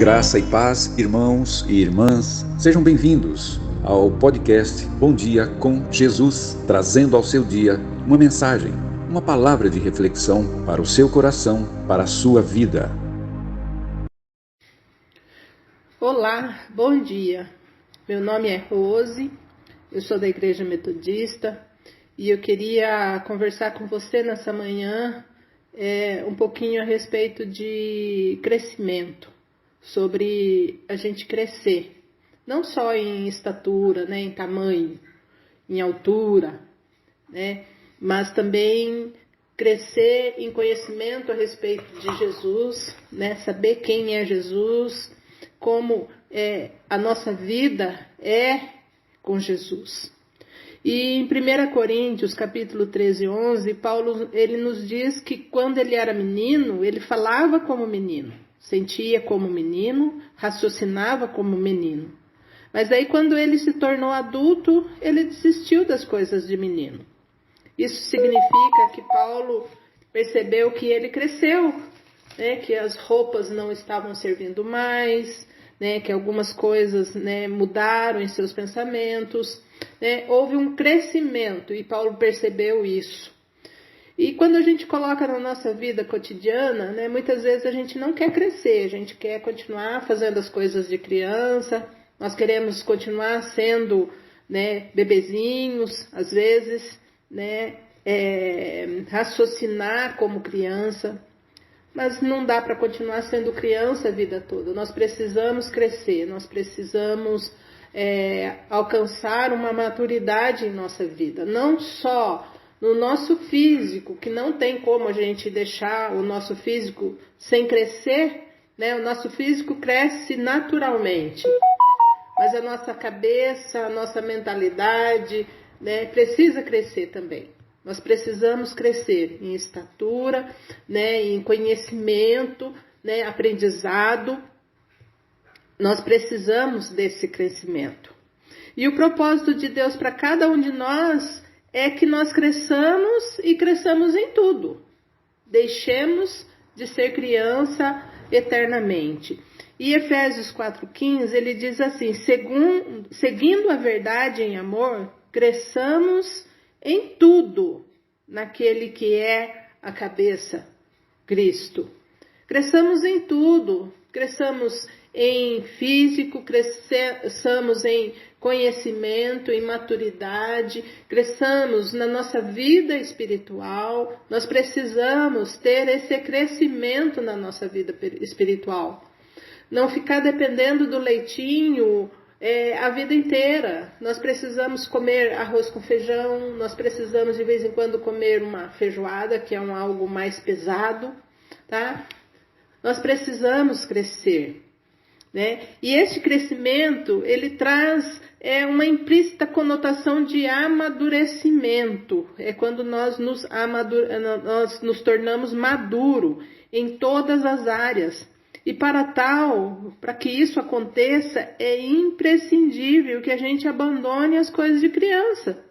Graça e paz, irmãos e irmãs, sejam bem-vindos ao podcast Bom Dia com Jesus, trazendo ao seu dia uma mensagem, uma palavra de reflexão para o seu coração, para a sua vida. Olá, bom dia. Meu nome é Rose, eu sou da Igreja Metodista e eu queria conversar com você nessa manhã um pouquinho a respeito de crescimento, sobre a gente crescer, não só em estatura, em tamanho, em altura, mas também crescer em conhecimento a respeito de Jesus, saber quem é Jesus, como a nossa vida é com Jesus. E em 1 Coríntios, capítulo 13, 11, Paulo ele nos diz que quando ele era menino, ele falava como menino, sentia como menino, raciocinava como menino. Mas aí quando ele se tornou adulto, ele desistiu das coisas de menino. Isso significa que Paulo percebeu que ele cresceu, que as roupas não estavam servindo mais, que algumas coisas mudaram em seus pensamentos, houve um crescimento e Paulo percebeu isso. E quando a gente coloca na nossa vida cotidiana, muitas vezes a gente não quer crescer, a gente quer continuar fazendo as coisas de criança, nós queremos continuar sendo bebezinhos, às vezes, raciocinar como criança. Mas não dá para continuar sendo criança a vida toda. Nós precisamos crescer, nós precisamos alcançar uma maturidade em nossa vida. Não só no nosso físico, que não tem como a gente deixar o nosso físico sem crescer, o nosso físico cresce naturalmente. Mas a nossa cabeça, a nossa mentalidade, precisa crescer também. Nós precisamos crescer em estatura, em conhecimento, aprendizado. Nós precisamos desse crescimento. E o propósito de Deus para cada um de nós é que nós cresçamos e cresçamos em tudo. Deixemos de ser criança eternamente. E Efésios 4,15, ele diz assim: seguindo a verdade em amor, cresçamos em tudo, naquele que é a cabeça, Cristo. Cresçamos em tudo, cresçamos em físico, cresçamos em conhecimento, em maturidade, cresçamos na nossa vida espiritual. Nós precisamos ter esse crescimento na nossa vida espiritual. Não ficar dependendo do leitinho a vida inteira. Nós precisamos comer arroz com feijão, nós precisamos de vez em quando comer uma feijoada, que é algo mais pesado, tá? Nós precisamos crescer, E esse crescimento, ele traz uma implícita conotação de amadurecimento. É quando nós nos tornamos maduros em todas as áreas. E para que isso aconteça, é imprescindível que a gente abandone as coisas de criança.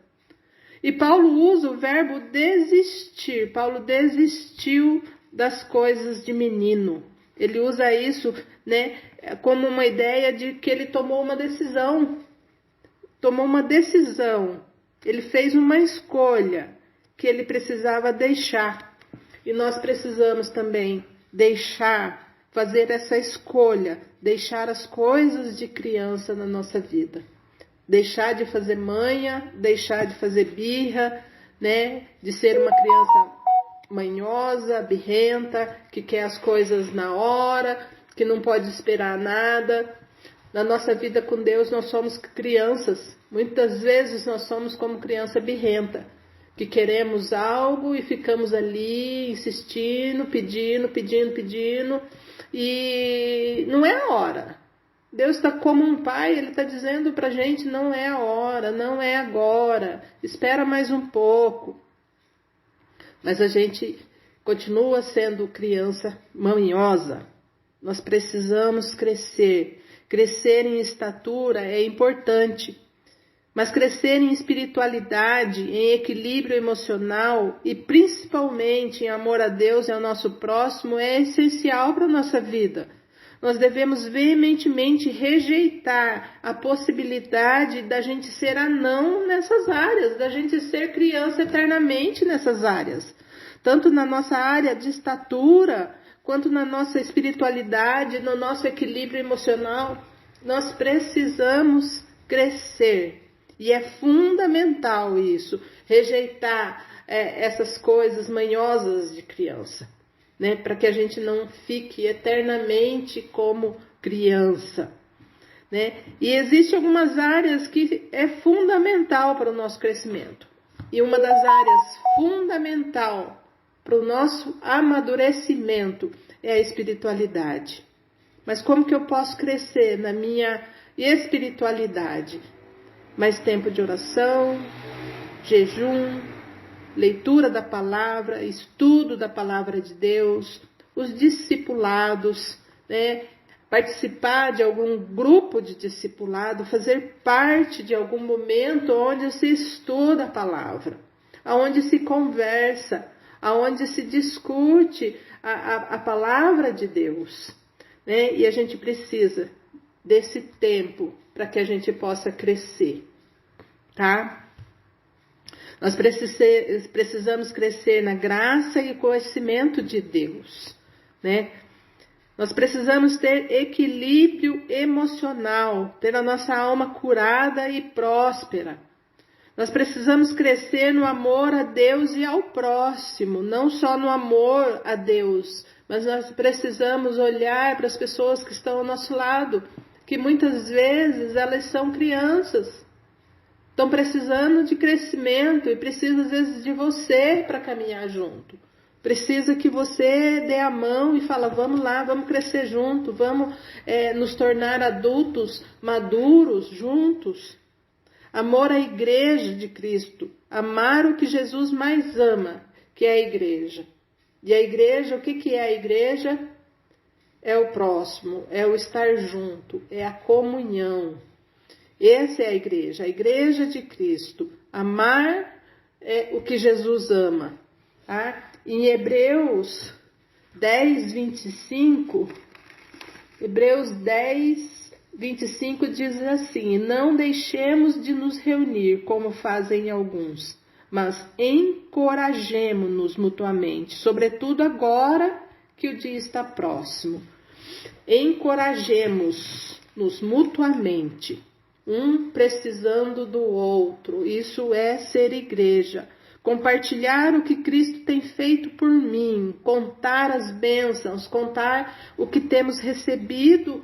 E Paulo usa o verbo desistir. Paulo desistiu das coisas de menino. Ele usa isso, como uma ideia de que ele tomou uma decisão. Tomou uma decisão. Ele fez uma escolha que ele precisava deixar. E nós precisamos também fazer essa escolha, deixar as coisas de criança na nossa vida. Deixar de fazer manha, deixar de fazer birra, de ser uma criança manhosa, birrenta, que quer as coisas na hora, que não pode esperar nada. Na nossa vida com Deus nós somos crianças. Muitas vezes nós somos como criança birrenta, que queremos algo e ficamos ali insistindo, pedindo, e não é a hora. Deus está como um pai, ele está dizendo para a gente, não é a hora, não é agora, espera mais um pouco. Mas a gente continua sendo criança manhosa. Nós precisamos crescer. Crescer em estatura é importante. Mas crescer em espiritualidade, em equilíbrio emocional e principalmente em amor a Deus e ao nosso próximo é essencial para a nossa vida. Nós devemos veementemente rejeitar a possibilidade da gente ser anão nessas áreas, da gente ser criança eternamente nessas áreas. Tanto na nossa área de estatura, quanto na nossa espiritualidade, no nosso equilíbrio emocional. Nós precisamos crescer. E é fundamental isso, rejeitar essas coisas manhosas de criança, né? Para que a gente não fique eternamente como criança, né? E existem algumas áreas que é fundamental para o nosso crescimento. E uma das áreas fundamental para o nosso amadurecimento é a espiritualidade. Mas como que eu posso crescer na minha espiritualidade? Mais tempo de oração, jejum, leitura da palavra, estudo da palavra de Deus, os discipulados, né? Participar de algum grupo de discipulado, fazer parte de algum momento onde se estuda a palavra, onde se conversa, onde se discute a palavra de Deus, né? E a gente precisa desse tempo para que a gente possa crescer, tá? Nós precisamos crescer na graça e conhecimento de Deus, né? Nós precisamos ter equilíbrio emocional, ter a nossa alma curada e próspera. Nós precisamos crescer no amor a Deus e ao próximo, não só no amor a Deus, mas nós precisamos olhar para as pessoas que estão ao nosso lado, que muitas vezes elas são crianças, estão precisando de crescimento e precisam às vezes de você para caminhar junto. Precisa que você dê a mão e fala, vamos lá, vamos crescer junto, vamos nos tornar adultos maduros juntos. Amor à igreja de Cristo, amar o que Jesus mais ama, que é a igreja. E a igreja, o que é a igreja? É o próximo, é o estar junto, é a comunhão. Essa é a igreja de Cristo. Amar o que Jesus ama. Tá? Em Hebreus 10, 25 diz assim, não deixemos de nos reunir, como fazem alguns, mas encorajemo-nos mutuamente, sobretudo agora que o dia está próximo. Encorajemos-nos mutuamente, um precisando do outro, isso é ser igreja. Compartilhar o que Cristo tem feito por mim, contar as bênçãos, contar o que temos recebido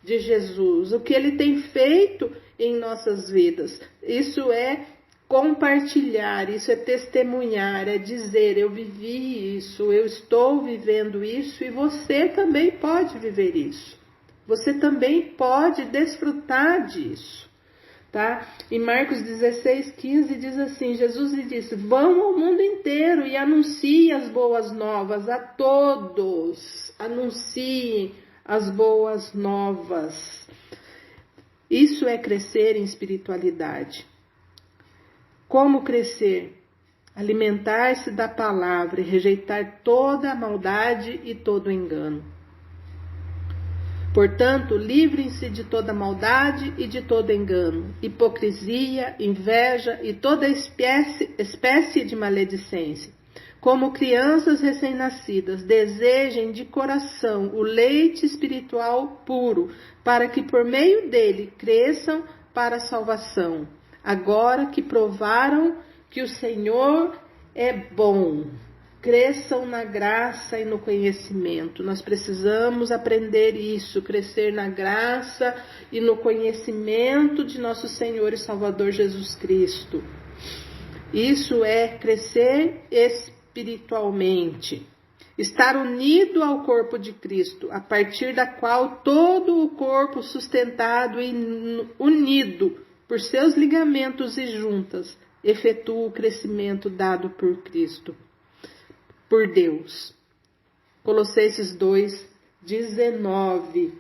de Jesus, o que Ele tem feito em nossas vidas. Isso é compartilhar, isso é testemunhar, é dizer, eu vivi isso, eu estou vivendo isso e você também pode viver isso. Você também pode desfrutar disso. Tá? Em Marcos 16:15 diz assim, Jesus lhe disse, vão ao mundo inteiro e anunciem as boas novas a todos. Anunciem as boas novas. Isso é crescer em espiritualidade. Como crescer? Alimentar-se da palavra e rejeitar toda a maldade e todo o engano. Portanto, livrem-se de toda maldade e de todo engano, hipocrisia, inveja e toda espécie de maledicência. Como crianças recém-nascidas, desejem de coração o leite espiritual puro, para que por meio dele cresçam para a salvação, agora que provaram que o Senhor é bom. Cresçam na graça e no conhecimento. Nós precisamos aprender isso, crescer na graça e no conhecimento de nosso Senhor e Salvador Jesus Cristo. Isso é crescer espiritualmente. Estar unido ao corpo de Cristo, a partir da qual todo o corpo sustentado e unido por seus ligamentos e juntas, efetua o crescimento dado por Cristo. Por Deus. Colossenses 2:19,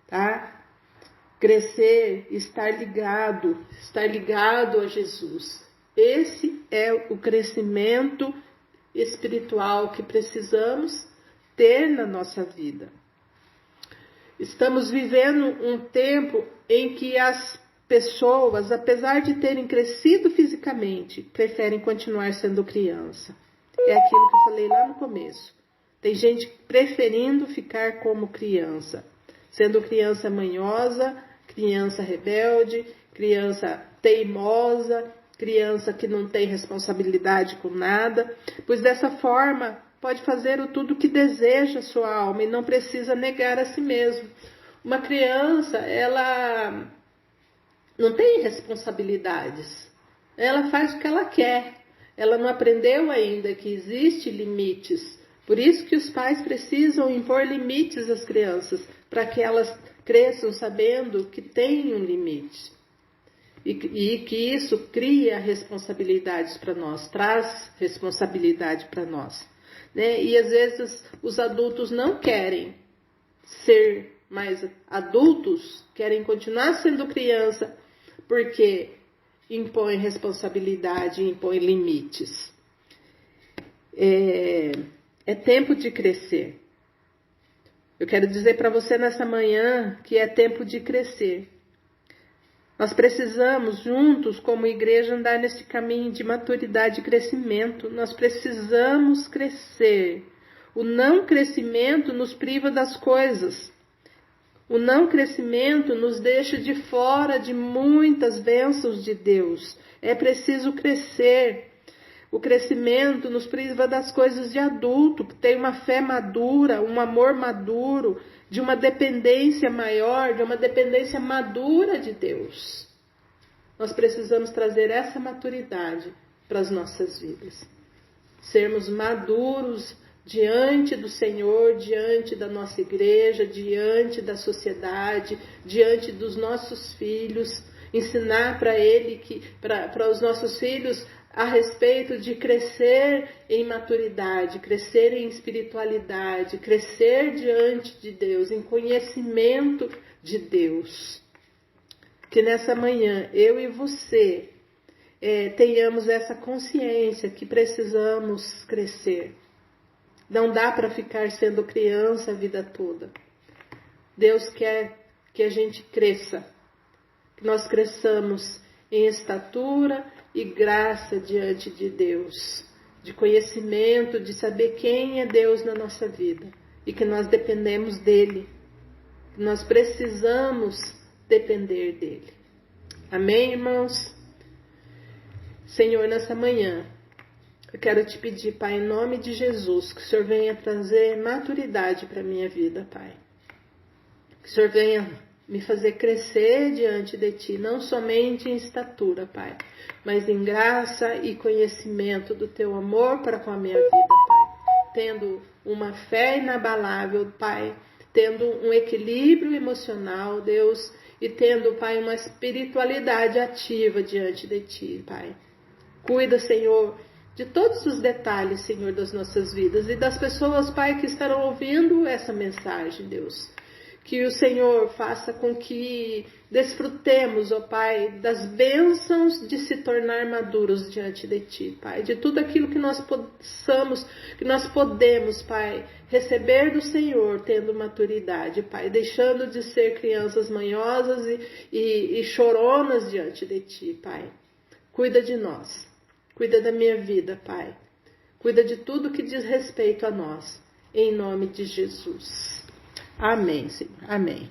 tá? Crescer, estar ligado a Jesus. Esse é o crescimento espiritual que precisamos ter na nossa vida. Estamos vivendo um tempo em que as pessoas, apesar de terem crescido fisicamente, preferem continuar sendo criança. É aquilo que eu falei lá no começo. Tem gente preferindo ficar como criança, sendo criança manhosa, criança rebelde, criança teimosa, criança que não tem responsabilidade com nada, pois dessa forma pode fazer o tudo que deseja a sua alma e não precisa negar a si mesmo. Uma criança, ela não tem responsabilidades, ela faz o que ela quer, ela não aprendeu ainda que existem limites. Por isso que os pais precisam impor limites às crianças, para que elas cresçam sabendo que tem um limite. E que isso cria responsabilidades para nós, traz responsabilidade para nós. Né? E às vezes os adultos não querem ser mais adultos, querem continuar sendo criança, porque impõem responsabilidade, impõem limites. É tempo de crescer. Eu quero dizer para você nessa manhã que é tempo de crescer. Nós precisamos, juntos, como igreja, andar nesse caminho de maturidade e crescimento. Nós precisamos crescer. O não crescimento nos priva das coisas. O não crescimento nos deixa de fora de muitas bênçãos de Deus. É preciso crescer. O crescimento nos priva das coisas de adulto, que tem uma fé madura, um amor maduro, de uma dependência maior, de uma dependência madura de Deus. Nós precisamos trazer essa maturidade para as nossas vidas. Sermos maduros diante do Senhor, diante da nossa igreja, diante da sociedade, diante dos nossos filhos, ensinar para os nossos filhos a respeito de crescer em maturidade, crescer em espiritualidade, crescer diante de Deus, em conhecimento de Deus. Que nessa manhã eu e você tenhamos essa consciência que precisamos crescer. Não dá para ficar sendo criança a vida toda. Deus quer que a gente cresça, que nós cresçamos em estatura e graça diante de Deus, de conhecimento, de saber quem é Deus na nossa vida e que nós dependemos dEle, que nós precisamos depender dEle. Amém, irmãos? Senhor, nessa manhã, eu quero te pedir, Pai, em nome de Jesus, que o Senhor venha trazer maturidade para a minha vida, Pai. Que o Senhor venha me fazer crescer diante de Ti, não somente em estatura, Pai, mas em graça e conhecimento do Teu amor para com a minha vida, Pai. Tendo uma fé inabalável, Pai, tendo um equilíbrio emocional, Deus, e tendo, Pai, uma espiritualidade ativa diante de Ti, Pai. Cuida, Senhor, de todos os detalhes, Senhor, das nossas vidas e das pessoas, Pai, que estarão ouvindo essa mensagem, Deus. Que o Senhor faça com que desfrutemos, ó Pai, das bênçãos de se tornar maduros diante de Ti, Pai. De tudo aquilo que nós podemos, Pai, receber do Senhor, tendo maturidade, Pai. Deixando de ser crianças manhosas e choronas diante de Ti, Pai. Cuida de nós. Cuida da minha vida, Pai. Cuida de tudo que diz respeito a nós. Em nome de Jesus. Amém, Senhor. Amém.